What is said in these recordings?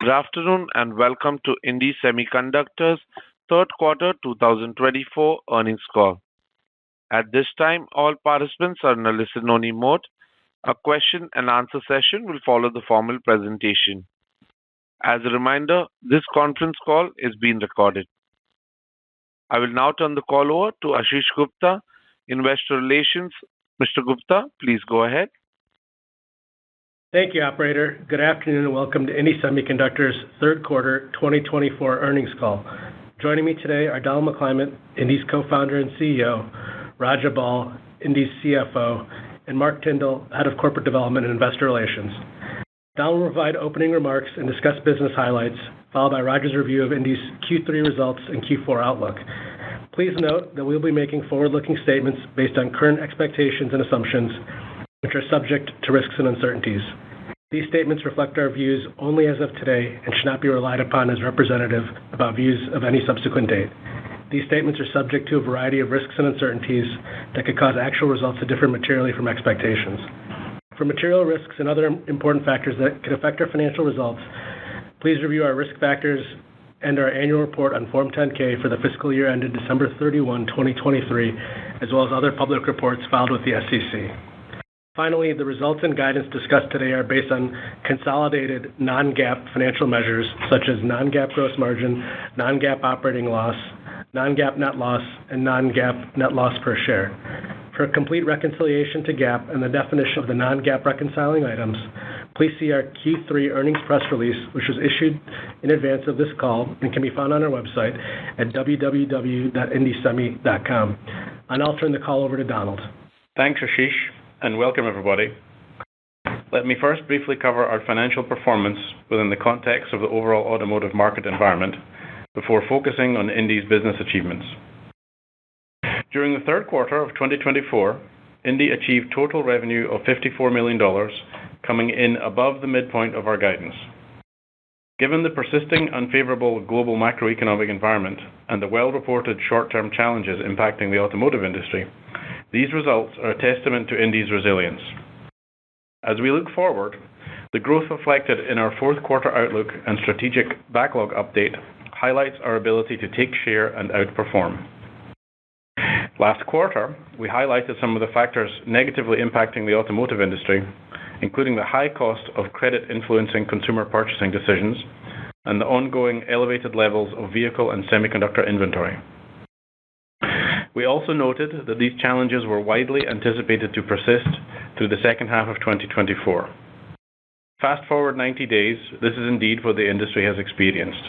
Good afternoon and welcome to INDI Semiconductors third quarter 2024 earnings call. At this time, all participants are in a listen-only mode. A question and answer session will follow the formal presentation. As a reminder, this conference call is being recorded. I will now turn the call over to Ashish Gupta, Investor Relations. Mr. Gupta, please go ahead. Thank you, Operator. Good afternoon and welcome to INDI Semiconductors third quarter 2024 earnings call. Joining me today are Donald McClymont, INDI's co-founder and CEO, Raja Bal, INDI's CFO, and Mark Tyndall, Head of Corporate Development and Investor Relations. Donald will provide opening remarks and discuss business highlights, followed by Raja's review of INDI's Q3 results and Q4 outlook. Please note that we will be making forward-looking statements based on current expectations and assumptions, which are subject to risks and uncertainties. These statements reflect our views only as of today and should not be relied upon as representative about views of any subsequent date. These statements are subject to a variety of risks and uncertainties that could cause actual results to differ materially from expectations. For material risks and other important factors that could affect our financial results, please review our risk factors and our annual report on Form 10-K for the fiscal year ended December 31, 2023, as well as other public reports filed with the SEC. Finally, the results and guidance discussed today are based on consolidated non-GAAP financial measures such as non-GAAP gross margin, non-GAAP operating loss, non-GAAP net loss, and non-GAAP net loss per share. For a complete reconciliation to GAAP and the definition of the non-GAAP reconciling items, please see our Q3 earnings press release, which was issued in advance of this call and can be found on our website at www.indisemi.com. And I'll turn the call over to Donald. Thanks, Ashish, and welcome everybody. Let me first briefly cover our financial performance within the context of the overall automotive market environment before focusing on INDI's business achievements. During the third quarter of 2024, INDI achieved total revenue of $54 million, coming in above the midpoint of our guidance. Given the persisting unfavorable global macroeconomic environment and the well-reported short-term challenges impacting the automotive industry, these results are a testament to INDI's resilience. As we look forward, the growth reflected in our fourth quarter outlook and strategic backlog update highlights our ability to take share and outperform. Last quarter, we highlighted some of the factors negatively impacting the automotive industry, including the high cost of credit influencing consumer purchasing decisions and the ongoing elevated levels of vehicle and semiconductor inventory. We also noted that these challenges were widely anticipated to persist through the second half of 2024. Fast forward 90 days, this is indeed what the industry has experienced.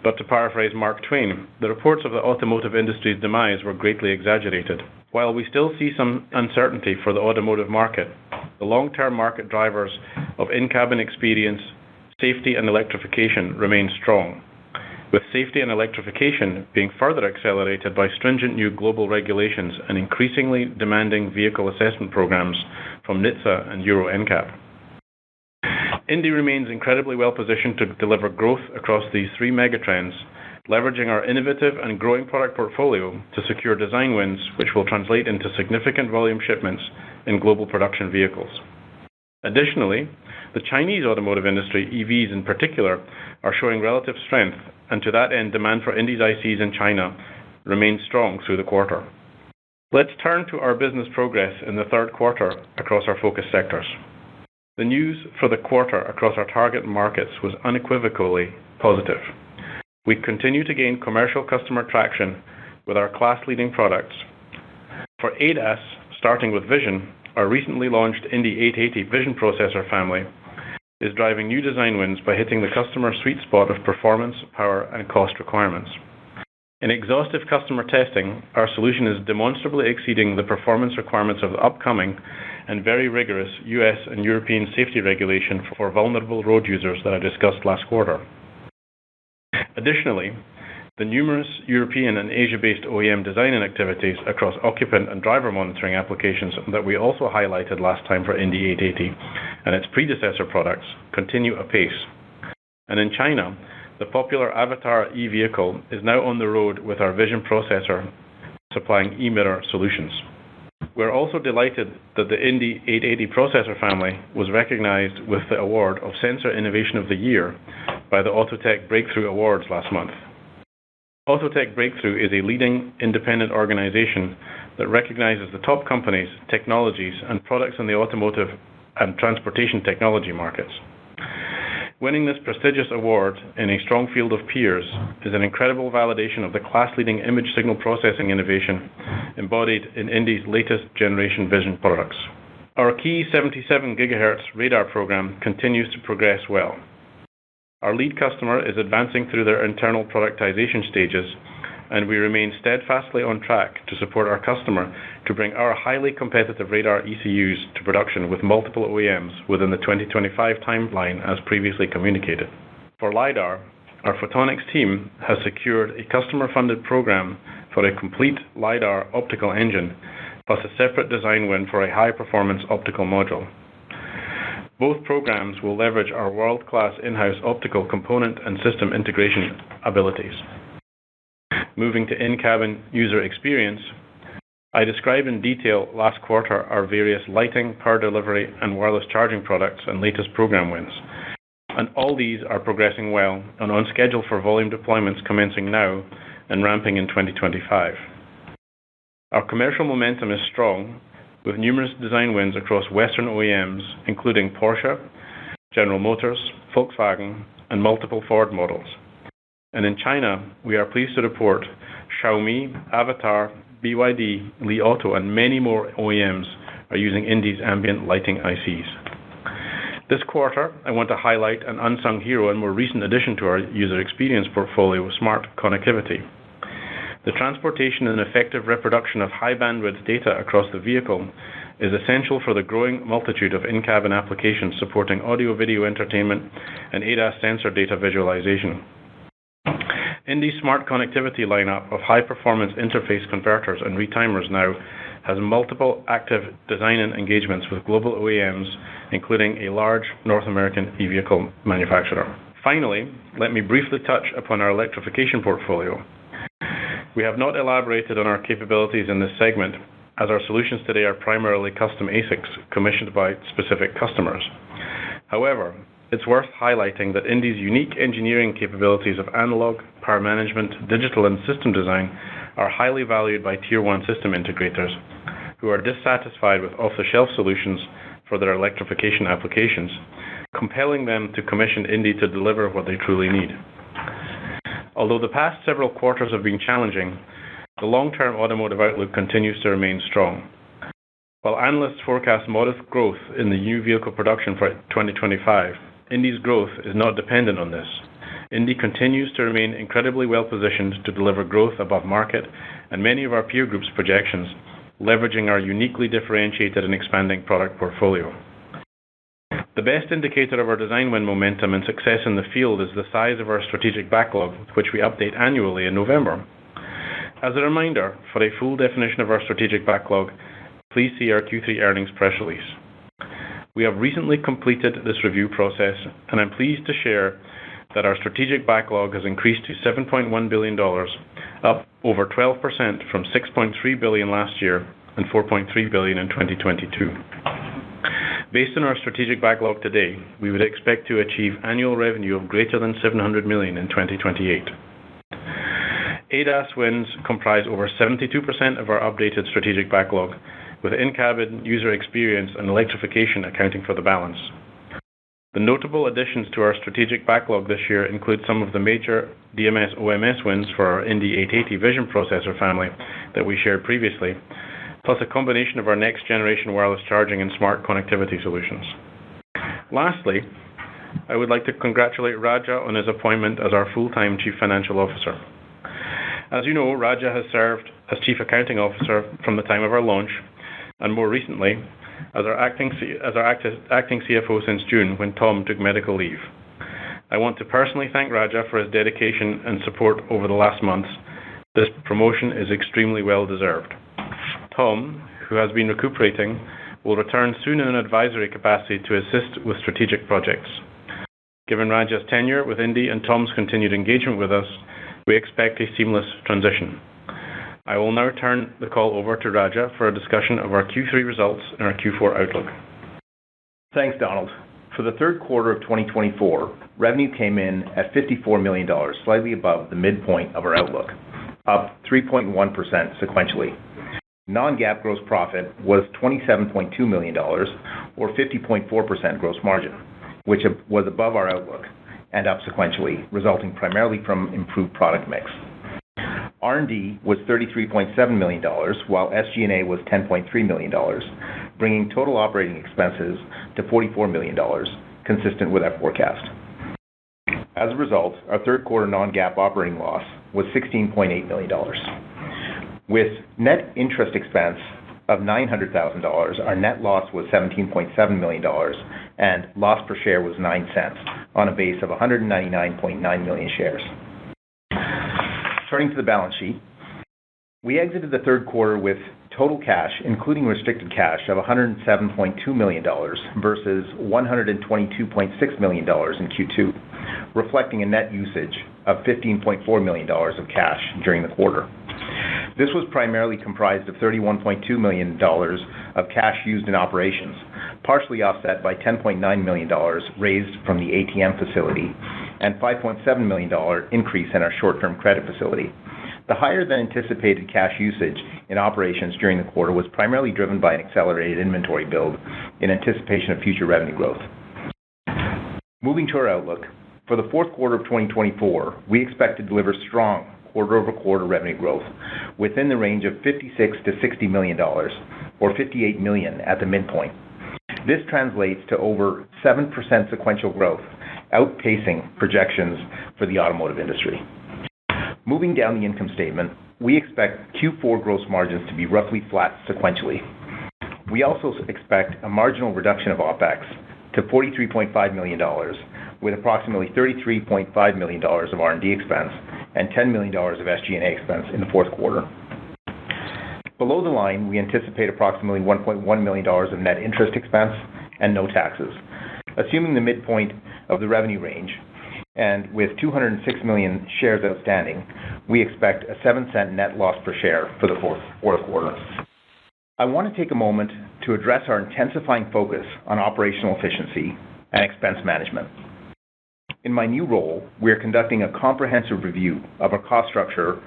But to paraphrase Mark Twain, the reports of the automotive industry's demise were greatly exaggerated. While we still see some uncertainty for the automotive market, the long-term market drivers of in-cabin experience, safety, and electrification remain strong, with safety and electrification being further accelerated by stringent new global regulations and increasingly demanding vehicle assessment programs from NHTSA and Euro NCAP. INDI remains incredibly well positioned to deliver growth across these three megatrends, leveraging our innovative and growing product portfolio to secure design wins, which will translate into significant volume shipments in global production vehicles. Additionally, the Chinese automotive industry, EVs in particular, are showing relative strength, and to that end, demand for INDI's ICs in China remains strong through the quarter. Let's turn to our business progress in the third quarter across our focus sectors. The news for the quarter across our target markets was unequivocally positive. We continue to gain commercial customer traction with our class-leading products. For ADAS, starting with vision, our recently launched INDI 880 vision processor family is driving new design wins by hitting the customer sweet spot of performance, power, and cost requirements. In exhaustive customer testing, our solution is demonstrably exceeding the performance requirements of the upcoming and very rigorous US and European safety regulation for vulnerable road users that I discussed last quarter. Additionally, the numerous European and Asia-based OEM design activities across occupant and driver monitoring applications that we also highlighted last time for INDI 880 and its predecessor products continue apace. And in China, the popular Avatar e-vehicle is now on the road with our vision processor supplying e-mirror solutions. We're also delighted that the INDI 880 processor family was recognized with the award of Sensor Innovation of the Year by the Autotech Breakthrough Awards last month. Autotech Breakthrough is a leading independent organization that recognizes the top companies, technologies, and products in the automotive and transportation technology markets. Winning this prestigious award in a strong field of peers is an incredible validation of the class-leading image signal processing innovation embodied in INDI's latest generation vision products. Our key 77 GHz radar program continues to progress well. Our lead customer is advancing through their internal productization stages, and we remain steadfastly on track to support our customer to bring our highly competitive radar ECUs to production with multiple OEMs within the 2025 timeline as previously communicated. For LiDAR, our photonics team has secured a customer-funded program for a complete LiDAR optical engine, plus a separate design win for a high-performance optical module. Both programs will leverage our world-class in-house optical component and system integration abilities. Moving to in-cabin user experience, I described in detail last quarter our various lighting, power delivery, and wireless charging products and latest program wins. And all these are progressing well and on schedule for volume deployments commencing now and ramping in 2025. Our commercial momentum is strong, with numerous design wins across Western OEMs, including Porsche, General Motors, Volkswagen, and multiple Ford models. And in China, we are pleased to report Xiaomi, Avatar, BYD, Li Auto, and many more OEMs are using INDI's ambient lighting ICs. This quarter, I want to highlight an unsung hero and more recent addition to our user experience portfolio, smart connectivity. The transportation and effective reproduction of high bandwidth data across the vehicle is essential for the growing multitude of in-cabin applications supporting audio-video entertainment and ADAS sensor data visualization. INDI's smart connectivity lineup of high-performance interface converters and retimers now has multiple active design and engagements with global OEMs, including a large North American e-vehicle manufacturer. Finally, let me briefly touch upon our electrification portfolio. We have not elaborated on our capabilities in this segment, as our solutions today are primarily custom ASICs commissioned by specific customers. However, it's worth highlighting that INDI's unique engineering capabilities of analog, power management, digital, and system design are highly valued by Tier 1 system integrators who are dissatisfied with off-the-shelf solutions for their electrification applications, compelling them to commission INDI to deliver what they truly need. Although the past several quarters have been challenging, the long-term automotive outlook continues to remain strong. While analysts forecast modest growth in the new vehicle production for 2025, INDI's growth is not dependent on this. INDI continues to remain incredibly well-positioned to deliver growth above market and many of our peer group's projections, leveraging our uniquely differentiated and expanding product portfolio. The best indicator of our design win momentum and success in the field is the size of our strategic backlog, which we update annually in November. As a reminder, for a full definition of our strategic backlog, please see our Q3 earnings press release. We have recently completed this review process, and I'm pleased to share that our strategic backlog has increased to $7.1 billion, up over 12% from $6.3 billion last year and $4.3 billion in 2022. Based on our strategic backlog today, we would expect to achieve annual revenue of greater than $700 million in 2028. ADAS wins comprise over 72% of our updated strategic backlog, with in-cabin user experience and electrification accounting for the balance. The notable additions to our strategic backlog this year include some of the major DMS OMS wins for our INDI 880 vision processor family that we shared previously, plus a combination of our next-generation wireless charging and smart connectivity solutions. Lastly, I would like to congratulate Raja on his appointment as our full-time Chief Financial Officer. As you know, Raja has served as Chief Accounting Officer from the time of our launch, and more recently, as our acting CFO since June when Tom took medical leave. I want to personally thank Raja for his dedication and support over the last months. This promotion is extremely well deserved. Tom, who has been recuperating, will return soon in an advisory capacity to assist with strategic projects. Given Raja's tenure with INDI and Tom's continued engagement with us, we expect a seamless transition. I will now turn the call over to Raja for a discussion of our Q3 results and our Q4 outlook. Thanks, Donald. For the third quarter of 2024, revenue came in at $54 million, slightly above the midpoint of our outlook, up 3.1% sequentially. Non-GAAP gross profit was $27.2 million, or 50.4% gross margin, which was above our outlook and up sequentially, resulting primarily from improved product mix. R&D was $33.7 million, while SG&A was $10.3 million, bringing total operating expenses to $44 million, consistent with our forecast. As a result, our third quarter non-GAAP operating loss was $16.8 million. With net interest expense of $900,000, our net loss was $17.7 million, and loss per share was 9 cents on a base of 199.9 million shares. Turning to the balance sheet, we exited the third quarter with total cash, including restricted cash, of $107.2 million versus $122.6 million in Q2, reflecting a net usage of $15.4 million of cash during the quarter. This was primarily comprised of $31.2 million of cash used in operations, partially offset by $10.9 million raised from the ATM facility and $5.7 million increase in our short-term credit facility. The higher-than-anticipated cash usage in operations during the quarter was primarily driven by an accelerated inventory build in anticipation of future revenue growth. Moving to our outlook, for the fourth quarter of 2024, we expect to deliver strong quarter-over-quarter revenue growth within the range of $56 to $60 million, or $58 million at the midpoint. This translates to over 7% sequential growth, outpacing projections for the automotive industry. Moving down the income statement, we expect Q4 gross margins to be roughly flat sequentially. We also expect a marginal reduction of OPEX to $43.5 million, with approximately $33.5 million of R&D expense and $10 million of SG&A expense in the fourth quarter. Below the line, we anticipate approximately $1.1 million of net interest expense and no taxes. Assuming the midpoint of the revenue range, and with 206 million shares outstanding, we expect a 7-cent net loss per share for the fourth quarter. I want to take a moment to address our intensifying focus on operational efficiency and expense management. In my new role, we are conducting a comprehensive review of our cost structure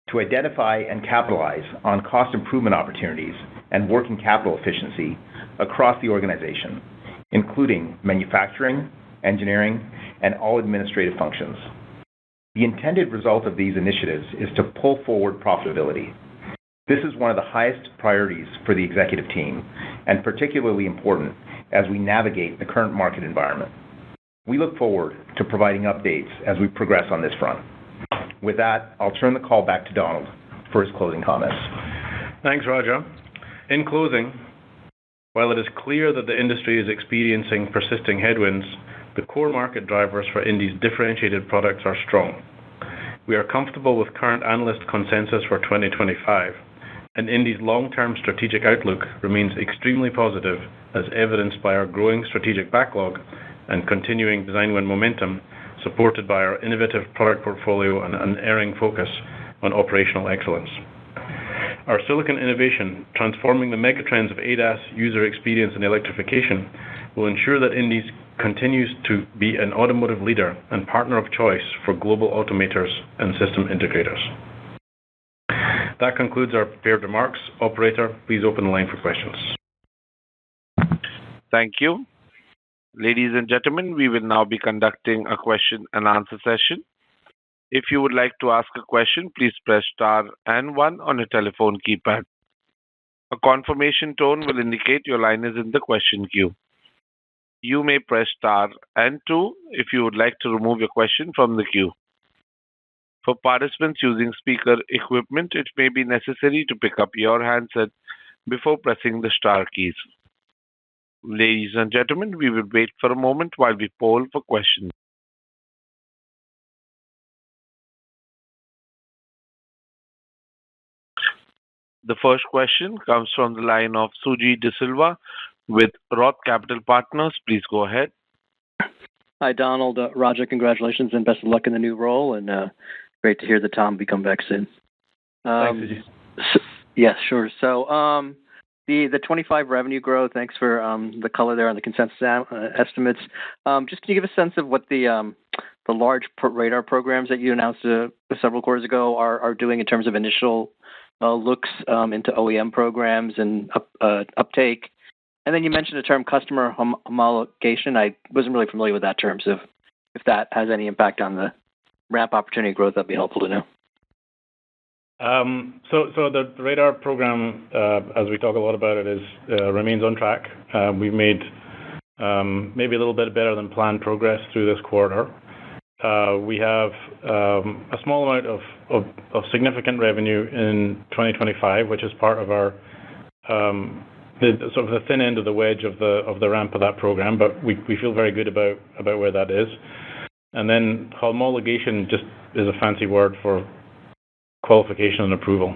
to identify and capitalize on cost improvement opportunities and working capital efficiency across the organization, including manufacturing, engineering, and all administrative functions. The intended result of these initiatives is to pull forward profitability. This is one of the highest priorities for the executive team, and particularly important as we navigate the current market environment. We look forward to providing updates as we progress on this front. With that, I'll turn the call back to Donald for his closing comments. Thanks, Raja. In closing, while it is clear that the industry is experiencing persisting headwinds, the core market drivers for INDI's differentiated products are strong. We are comfortable with current analyst consensus for 2025, and INDI's long-term strategic outlook remains extremely positive, as evidenced by our growing strategic backlog and continuing design win momentum, supported by our innovative product portfolio and unerring focus on operational excellence. Our silicon innovation, transforming the megatrends of ADAS, user experience, and electrification, will ensure that INDI continues to be an automotive leader and partner of choice for global automakers and system integrators. That concludes our prepared remarks. Operator, please open the line for questions. Thank you. Ladies and gentlemen, we will now be conducting a question and answer session. If you would like to ask a question, please press star and 1 on your telephone keypad. A confirmation tone will indicate your line is in the question queue. You may press star and 2 if you would like to remove your question from the queue. For participants using speaker equipment, it may be necessary to pick up your handset before pressing the star keys. Ladies and gentlemen, we will wait for a moment while we poll for questions. The first question comes from the line of Suji DeSilva with Roth Capital Partners. Please go ahead. Hi, Donald. Raja, congratulations and best of luck in the new role, and great to hear that Tom will become back soon. Thanks, Suji. Yes, sure. So The 25 revenue growth, thanks for the color there on the consensus estimates. Just can you give a sense of what the large radar programs that you announced several quarters ago are doing in terms of initial looks into OEM programs and uptake? And then you mentioned the term customer homologation. I wasn't really familiar with that term, so if that has any impact on the ramp opportunity growth, that'd be helpful to know. So the radar program, as we talk a lot about it, remains on track. We've made maybe a little bit better than planned progress through this quarter. We have a small amount of significant revenue in 2025, which is part of our the thin end of the wedge of the ramp of that program. But we feel very good about where that is. And then homologation just is a fancy word for qualification and approval.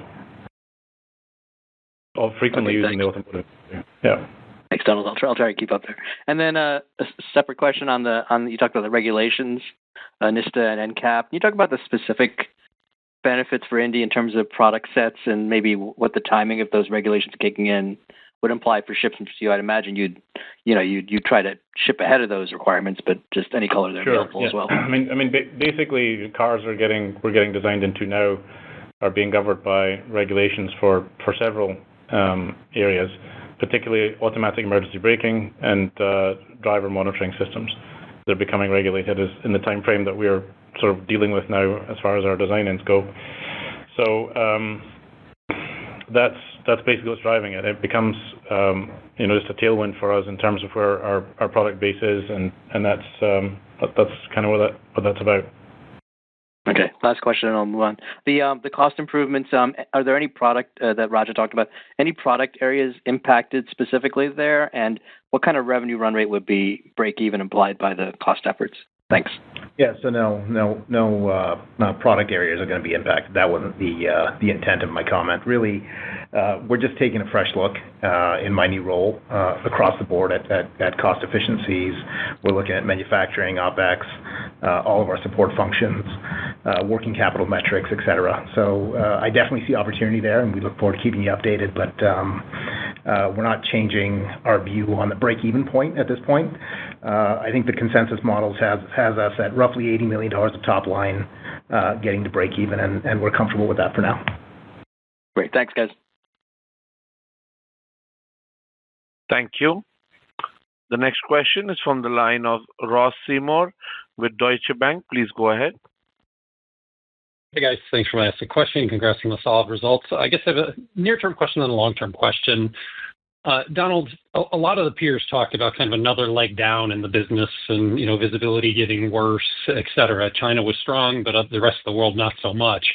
Frequently using the automotive. Yeah. Thanks, Donald. I'll try to keep up there. And then a separate question on you talked about the regulations, NISTA and NCAP. Can you talk about the specific benefits for INDI in terms of product sets and maybe what the timing of those regulations kicking in would imply for shipments to you? I'd imagine you'd try to ship ahead of those requirements, but just any color there would be helpful as well. I mean, basically, cars we're getting designed into now are being governed by regulations for several areas, particularly automatic emergency braking and driver monitoring systems. They're becoming regulated in the time frame that we're sort of dealing with now as far as our design ends go. So that's basically what's driving it. It becomes just a tailwind for us in terms of where our product base is, and that's kind of what that's about. Okay, last question and I'll move on. The cost improvements, are there any product that Raja talked about, any product areas impacted specifically there, and what kind of revenue run rate would be break even implied by the cost efforts? Thanks. Yeah, so no product areas are going to be impacted. That wasn't the intent of my comment. Really, we're just taking a fresh look in my new role across the board at cost efficiencies. We're looking at manufacturing, OpEx, all of our support functions, working capital metrics, et cetera. So I definitely see opportunity there, and we look forward to keeping you updated. But we're not changing our view on the break-even point at this point. I think the consensus models has us at roughly $80 million of top line getting to break even, and we're comfortable with that for now. Great. Thanks, guys. Thank you. The next question is from the line of Ross Seymour with Deutsche Bank. Please go ahead. Hey, guys. Thanks for asking the question. Congrats on the solid results. I guess I have a near-term question and a long-term question. Donald, a lot of the peers talked about kind of another leg down in the business and, visibility getting worse, et cetera. China was strong, but the rest of the world, not so much.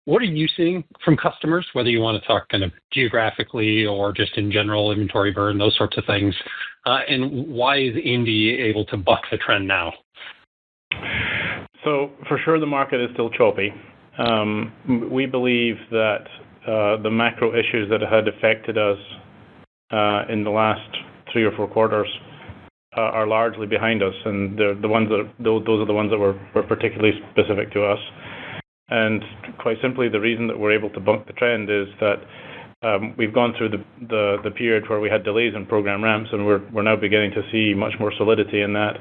What are you seeing from customers, whether you want to talk kind of geographically or just in general inventory burn, those sorts of things? And why is INDI able to buck the trend now? So for sure, the market is still choppy. We believe that the macro issues that had affected us in the last 3 or 4 quarters are largely behind us, and those are the ones that were particularly specific to us. And quite simply, the reason that we're able to buck the trend is that we've gone through the period where we had delays in program ramps, and we're now beginning to see much more solidity in that.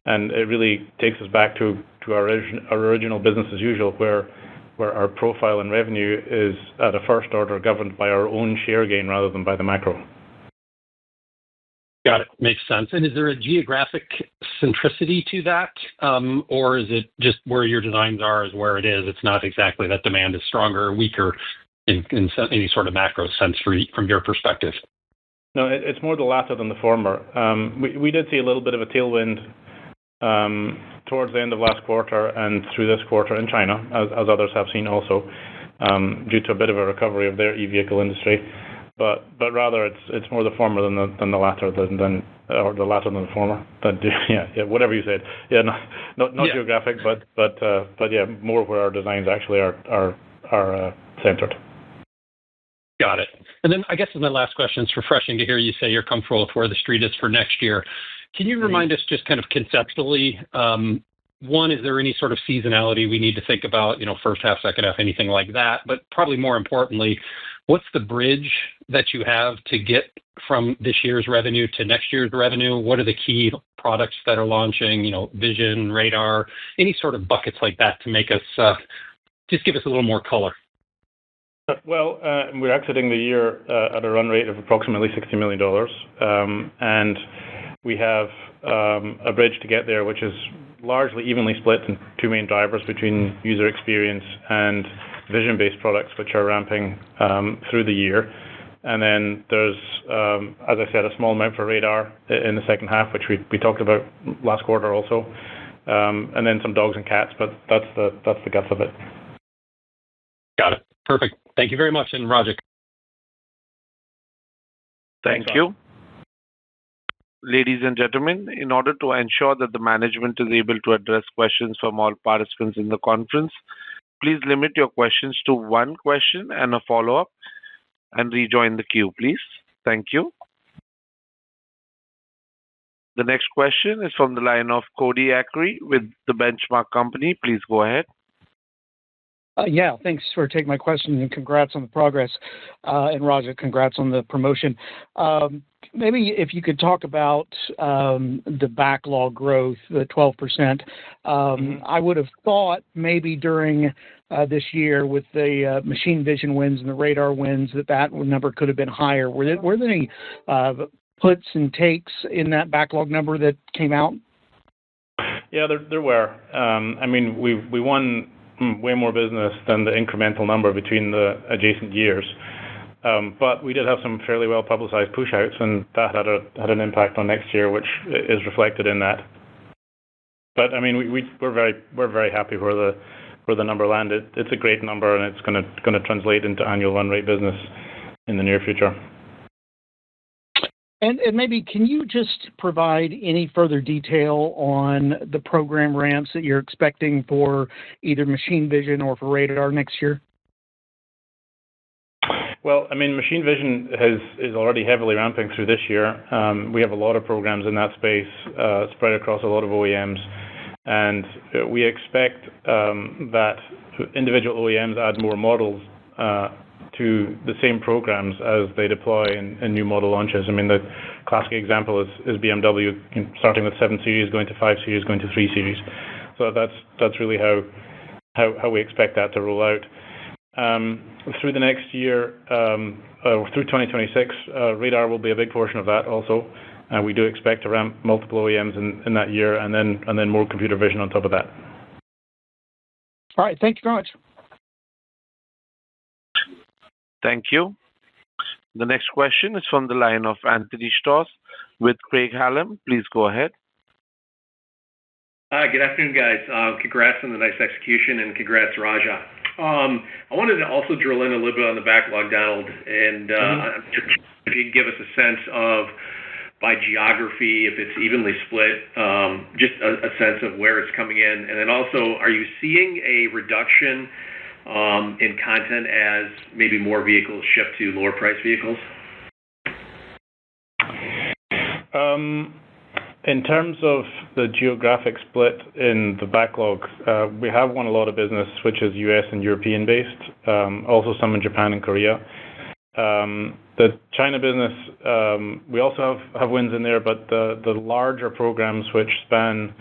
And it really takes us back to our original business as usual, where our profile and revenue is at a first order governed by our own share gain rather than by the macro. Got it. Makes sense. And is there a geographic centricity to that? Or is it just where your designs are is where it is? It's not exactly that demand is stronger or weaker in any sort of macro sense from your perspective? No, it's more the latter than the former. We did see a little bit of a tailwind towards the end of last quarter and through this quarter in China, as others have seen also, due to a bit of a recovery of their e-vehicle industry. But rather, it's more the former than the latter, or the latter than the former. But yeah, whatever you said. Yeah, not geographic, but yeah, more where our designs actually are centered. Got it. And then I guess my last question, it's refreshing to hear you say you're comfortable with where the street is for next year. Can you remind us just kind of conceptually, one, is there any sort of seasonality we need to think about, first half, second half, anything like that? But probably more importantly, what's the bridge that you have to get from this year's revenue to next year's revenue? What are the key products that are launching, vision, radar, any sort of buckets like that to make us just give us a little more color? Well, we're exiting the year at a run rate of approximately $60 million. And we have a bridge to get there, which is largely evenly split in two main drivers between user experience and vision-based products, which are ramping through the year. And then there's, as I said, a small amount for radar in the second half, which we talked about last quarter also. And then some dogs and cats, but that's the guts of it. Got it. Perfect. Thank you very much. And Roger. Thank you. Ladies and gentlemen, in order to ensure that the management is able to address questions from all participants in the conference, please limit your questions to one question and a follow-up and rejoin the queue, please. Thank you. The next question is from the line of Cody Acree with the Benchmark Company. Please go ahead. Yeah, thanks for taking my question and congrats on the progress. And Raja, congrats on the promotion. Maybe if you could talk about the backlog growth, the 12%. I would have thought maybe during this year with the machine vision wins and the radar wins that number could have been higher. Were there any puts and takes in that backlog number that came out? Yeah, there were. I mean, we won way more business than the incremental number between the adjacent years. But we did have some fairly well publicized push-outs, and that had an impact on next year, which is reflected in that. But I mean, we're very happy where the number landed. It's a great number, and it's going to translate into annual run rate business in the near future. And maybe can you just provide any further detail on the program ramps that you're expecting for either machine vision or for radar next year? Well, I mean, machine vision is already heavily ramping through this year. We have a lot of programs in that space spread across a lot of OEMs. And we expect that individual OEMs add more models to the same programs as they deploy in new model launches. I mean, the classic example is BMW starting with 7 Series, going to 5 Series, going to 3 Series. So that's really how we expect that to roll out. Through the next year, or through 2026, radar will be a big portion of that also. We do expect to ramp multiple OEMs in that year, and then more computer vision on top of that. All right. Thank you very much. Thank you. The next question is from the line of Anthony Stoss with Craig-Hallum. Please go ahead. Hi, good afternoon, guys. Congrats on the nice execution, and congrats, Raja. I wanted to also drill in a little bit on the backlog, Donald, and if you could give us a sense of by geography, if it's evenly split, just a sense of where it's coming in. And then also, are you seeing a reduction in content as maybe more vehicles shift to lower price vehicles? In terms of the geographic split in the backlog, we have won a lot of business, which is US and European based, also some in Japan and Korea. The China business, we also have wins in there, but the larger programs which span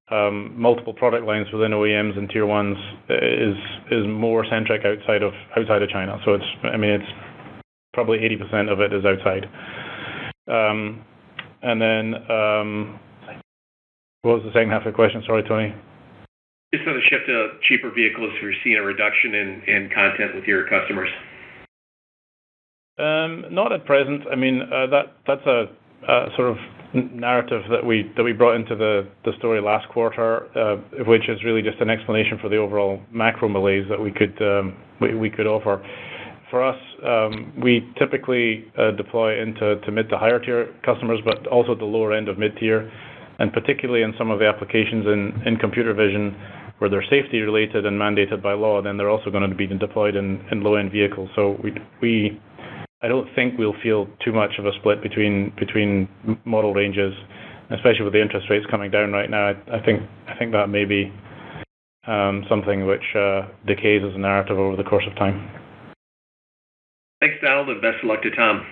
multiple product lines within OEMs and tier ones is more centric outside of China. So it's probably 80% of it is outside. And then what was the second half of the question? Sorry, Tony. Just on the shift to cheaper vehicles, if you're seeing a reduction in content with your customers. Not at present. I mean, that's a sort of narrative that we brought into the story last quarter, which is really just an explanation for the overall macro malaise that we could offer. For us, we typically deploy into mid to higher tier customers, but also the lower end of mid tier, and particularly in some of the applications in computer vision where they're safety related and mandated by law, then they're also going to be deployed in low end vehicles. So I don't think we'll feel too much of a split between model ranges, especially with the interest rates coming down right now. I think that may be something which decays as a narrative over the course of time. Thanks, Donald, and best of luck to Tom.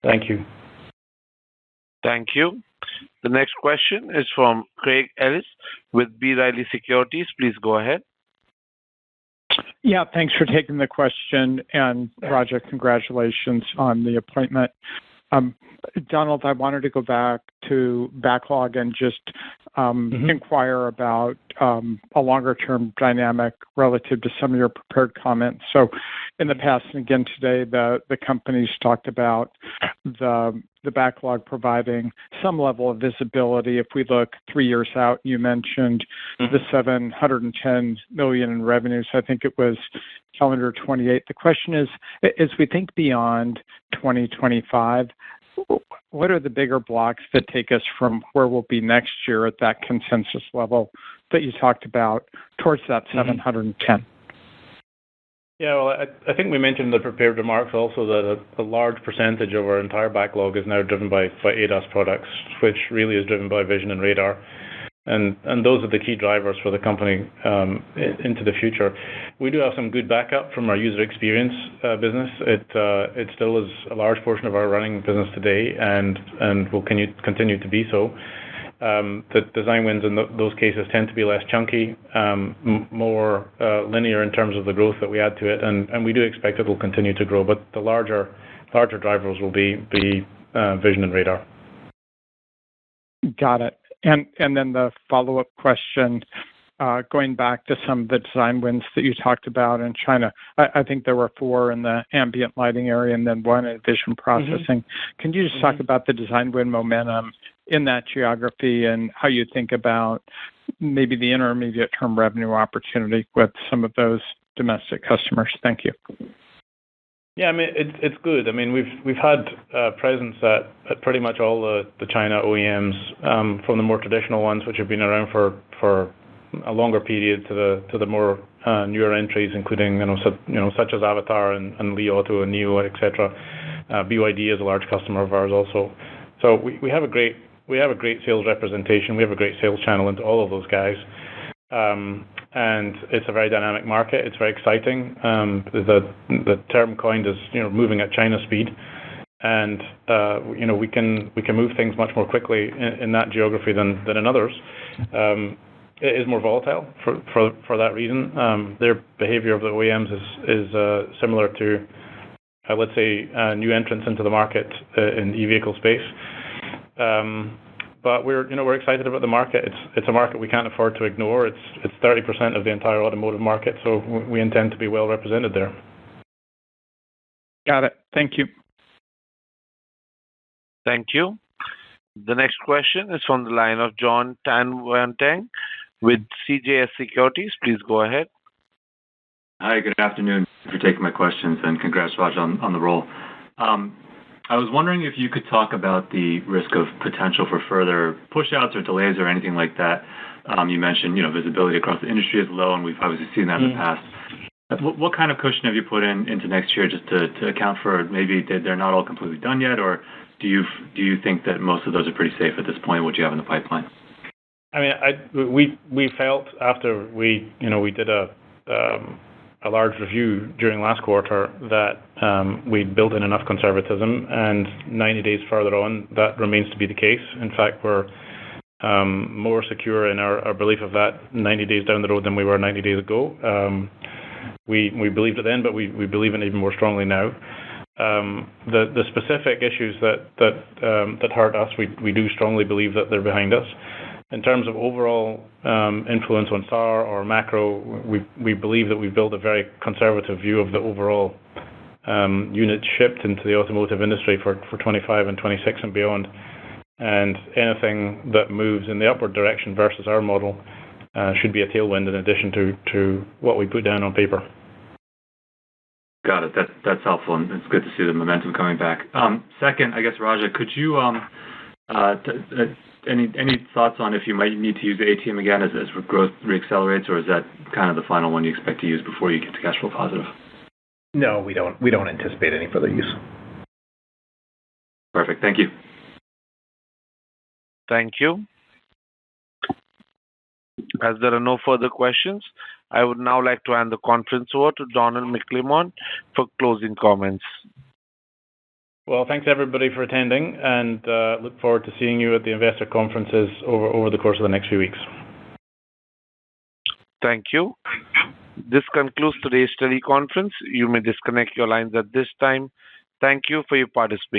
Thank you. Thank you. The next question is from Craig Ellis with B. Riley Securities. Please go ahead. Yeah, thanks for taking the question. And Raja, congratulations on the appointment. Donald, I wanted to go back to backlog and just inquire about a longer-term dynamic relative to some of your prepared comments. So in the past, and again today, the company's talked about the backlog providing some level of visibility. If we look 3 years out, you mentioned the $710 million in revenues. I think it was calendar 28. The question is, as we think beyond 2025, what are the bigger blocks that take us from where we'll be next year at that consensus level that you talked about towards that 710? Yeah, well, I think we mentioned in the prepared remarks also that a large percentage of our entire backlog is now driven by ADAS products, which really is driven by vision and radar. And those are the key drivers for the company into the future. We do have some good backup from our user experience business. It still is a large portion of our running business today, and will continue to be so. The design wins in those cases tend to be less chunky, more linear in terms of the growth that we add to it, and we do expect it will continue to grow. But the larger drivers will be vision and radar. Got it. And then the follow-up question, going back to some of the design wins that you talked about in China. I think there were 4 in the ambient lighting area and then 1 in vision processing. Can you just talk about the design win momentum in that geography and how you think about maybe the intermediate term revenue opportunity with some of those domestic customers? Thank you. Yeah, I mean, it's good. I mean, we've had presence at pretty much all the China OEMs, from the more traditional ones, which have been around for a longer period, to the more newer entries, including such as Avatar and Li Auto and NIO, etc. BYD is a large customer of ours also. So we have a great sales representation. We have a great sales channel into all of those guys. And it's a very dynamic market. It's very exciting. The term coined is moving at China speed, and we can move things much more quickly in that geography than in others. It is more volatile for that reason. Their behavior of the OEMs is similar to, let's say, new entrants into the market in e-vehicle space. But we're excited about the market. It's a market we can't afford to ignore. It's 30% of the entire automotive market, so we intend to be well represented there. Got it. Thank you. Thank you. The next question is from the line of John Tanwanteng with CJS Securities. Please go ahead. Hi, good afternoon. Thanks for taking my questions, and congrats, Raj, on the role. I was wondering if you could talk about the risk of potential for further push-outs or delays or anything like that. You mentioned, visibility across the industry is low, and we've obviously seen that in the past. What kind of cushion have you put into next year just to account for maybe they're not all completely done yet, or do you think that most of those are pretty safe at this point? What you have in the pipeline? I mean, we felt after we did a large review during last quarter that we built in enough conservatism, and 90 days further on, that remains to be the case. In fact, we're more secure in our belief of that 90 days down the road than we were 90 days ago. We believed it then, but we believe it even more strongly now. The specific issues that hurt us, we do strongly believe that they're behind us. In terms of overall influence on SAR or macro, we believe that we've built a very conservative view of the overall units shipped into the automotive industry for 25 and 26 and beyond. And anything that moves in the upward direction versus our model should be a tailwind in addition to what we put down on paper. Got it. That's helpful, and it's good to see the momentum coming back. Second, I guess, Raja, could you any thoughts on if you might need to use the ATM again as growth reaccelerates, or is that kind of the final one you expect to use before you get to cash flow positive? No, we don't. We don't anticipate any further use. Perfect. Thank you. Thank you. As there are no further questions, I would now like to hand the conference over to Donald McClymont for closing comments. Well, thanks everybody for attending, and look forward to seeing you at the investor conferences over the course of the next few weeks. Thank you. This concludes today's teleconference. You may disconnect your lines at this time. Thank you for your participation.